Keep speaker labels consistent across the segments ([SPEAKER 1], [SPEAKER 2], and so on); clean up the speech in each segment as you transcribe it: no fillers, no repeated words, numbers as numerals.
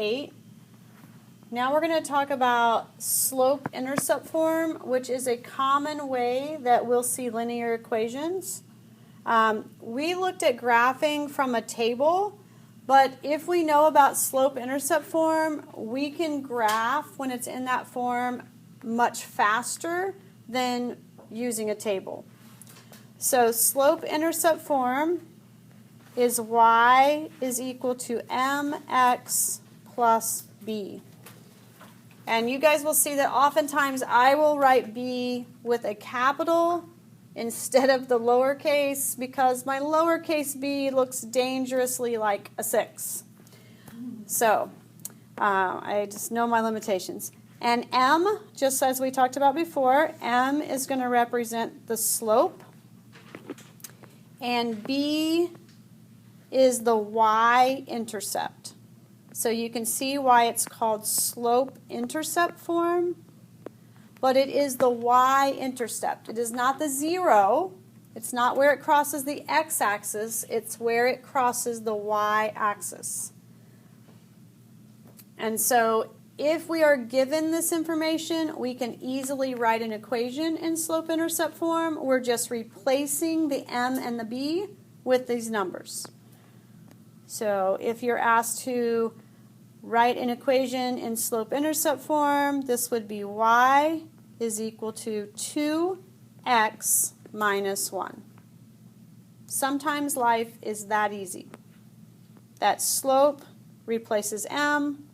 [SPEAKER 1] 8. Now we're going to talk about slope-intercept form, which is a common way that we'll see linear equations. We looked at graphing from a table, but if we know about slope-intercept form, we can graph when it's in that form much faster than using a table. So slope-intercept form is y is equal to mx plus b. And you guys will see that oftentimes I will write b with a capital instead of the lowercase because my lowercase b looks dangerously like a 6. So I just know my limitations. And m, just as we talked about before, m is going to represent the slope. And b is the y-intercept. So you can see why it's called slope-intercept form, but it is the y-intercept. It is not the 0. It's not where it crosses the x-axis. It's where it crosses the y-axis. And so if we are given this information, we can easily write an equation in slope-intercept form. We're just replacing the m and the b with these numbers. So if you're asked to write an equation in slope-intercept form, this would be y is equal to 2x minus 1. Sometimes life is that easy. That slope replaces m,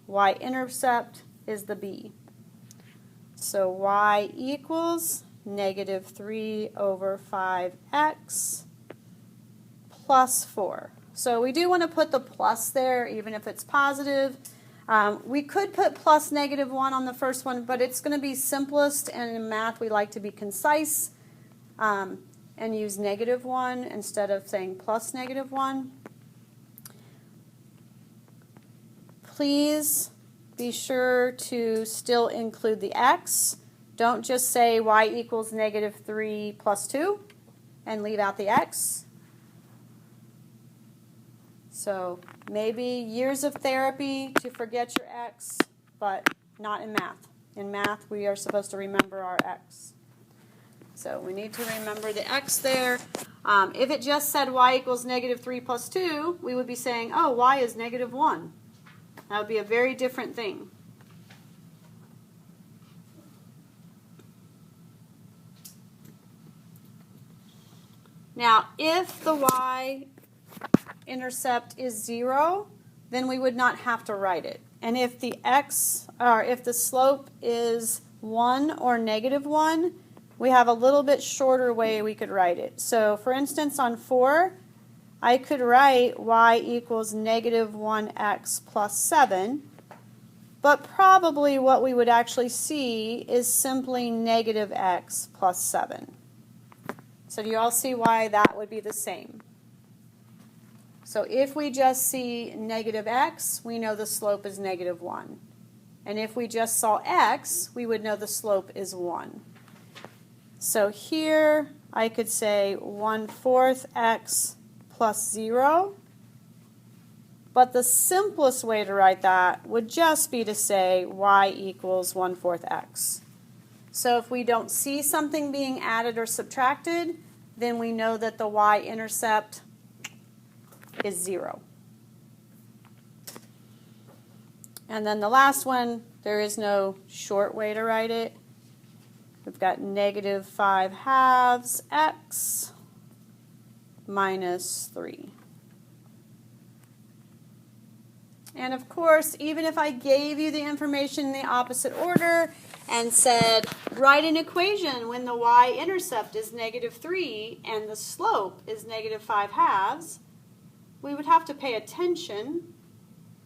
[SPEAKER 1] y-intercept is the b. So y equals negative 3 over 5x plus 4. So we do want to put the plus there, even if it's positive. We could put plus negative 1 on the first one, but it's going to be simplest, and in math we like to be concise and use negative 1 instead of saying plus negative 1. Please be sure to still include the x. Don't just say y equals negative 3 plus 2 and leave out the x. So maybe years of therapy to forget your x, but not in math. In math, we are supposed to remember our x. So we need to remember the x there. If it just said y equals negative 3 plus 2, we would be saying, oh, y is negative 1. That would be a very different thing. Now, if the y-intercept is 0, then we would not have to write it. And if the slope is 1 or negative 1, we have a little bit shorter way we could write it. So, for instance, on 4, I could write y equals negative 1x plus 7, but probably what we would actually see is simply negative x plus 7. So do you all see why that would be the same? So if we just see negative x, we know the slope is negative 1. And if we just saw x, we would know the slope is 1. So here I could say 1/4 x plus 0. But the simplest way to write that would just be to say y equals 1/4 x. So if we don't see something being added or subtracted, then we know that the y-intercept is 0. And then the last one, there is no short way to write it. We've got negative 5/2 x minus 3. And of course, even if I gave you the information in the opposite order and said, write an equation when the y-intercept is negative 3 and the slope is negative 5/2, we would have to pay attention.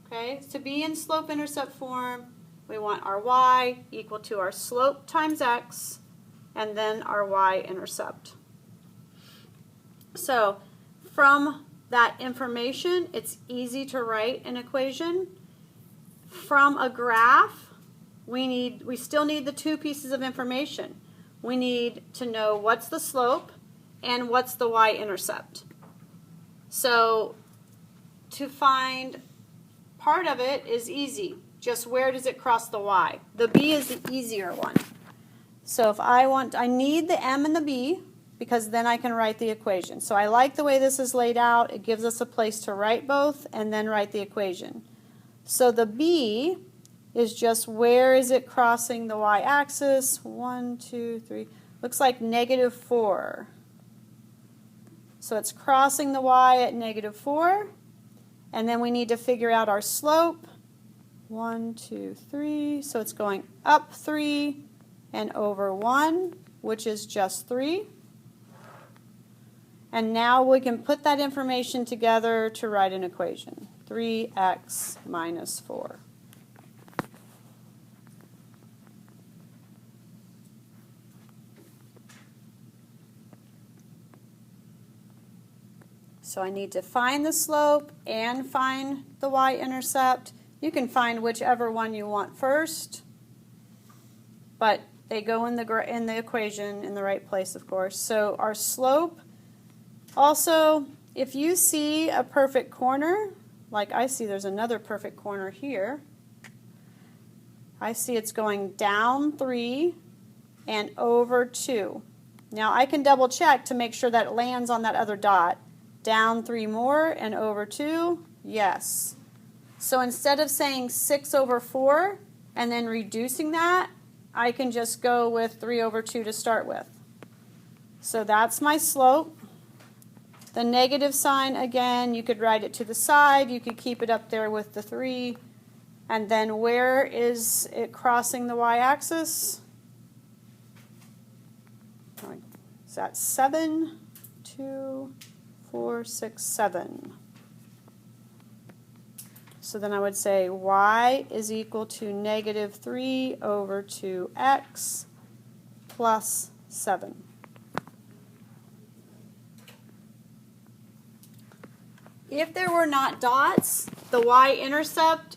[SPEAKER 1] Okay, to be in slope-intercept form, we want our y equal to our slope times x, and then our y-intercept. So from that information, it's easy to write an equation. From a graph, we still need the two pieces of information. We need to know what's the slope and what's the y-intercept. So to find part of it is easy. Just where does it cross the y? The b is the easier one. So if I need the m and the b, because then I can write the equation. So I like the way this is laid out. It gives us a place to write both and then write the equation. So the b is just where is it crossing the y-axis? 1, 2, 3. Looks like -4. So it's crossing the y at -4. And then we need to figure out our slope. 1, 2, 3. So it's going up 3 and over 1, which is just 3. And now we can put that information together to write an equation. 3x minus 4. So I need to find the slope and find the y-intercept. You can find whichever one you want first, but they go in the equation in the right place, of course. So our slope, also, if you see a perfect corner, like I see there's another perfect corner here, I see it's going down 3 and over 2. Now I can double check to make sure that it lands on that other dot. Down 3 more and over 2, yes. So instead of saying 6 over 4 and then reducing that, I can just go with 3 over 2 to start with. So that's my slope. The negative sign, again, you could write it to the side. You could keep it up there with the 3. And then where is it crossing the y-axis? Is that 7, 2, 4, 6, 7. So then I would say y is equal to -3 over 2x plus 7. If there were not dots, the y-intercept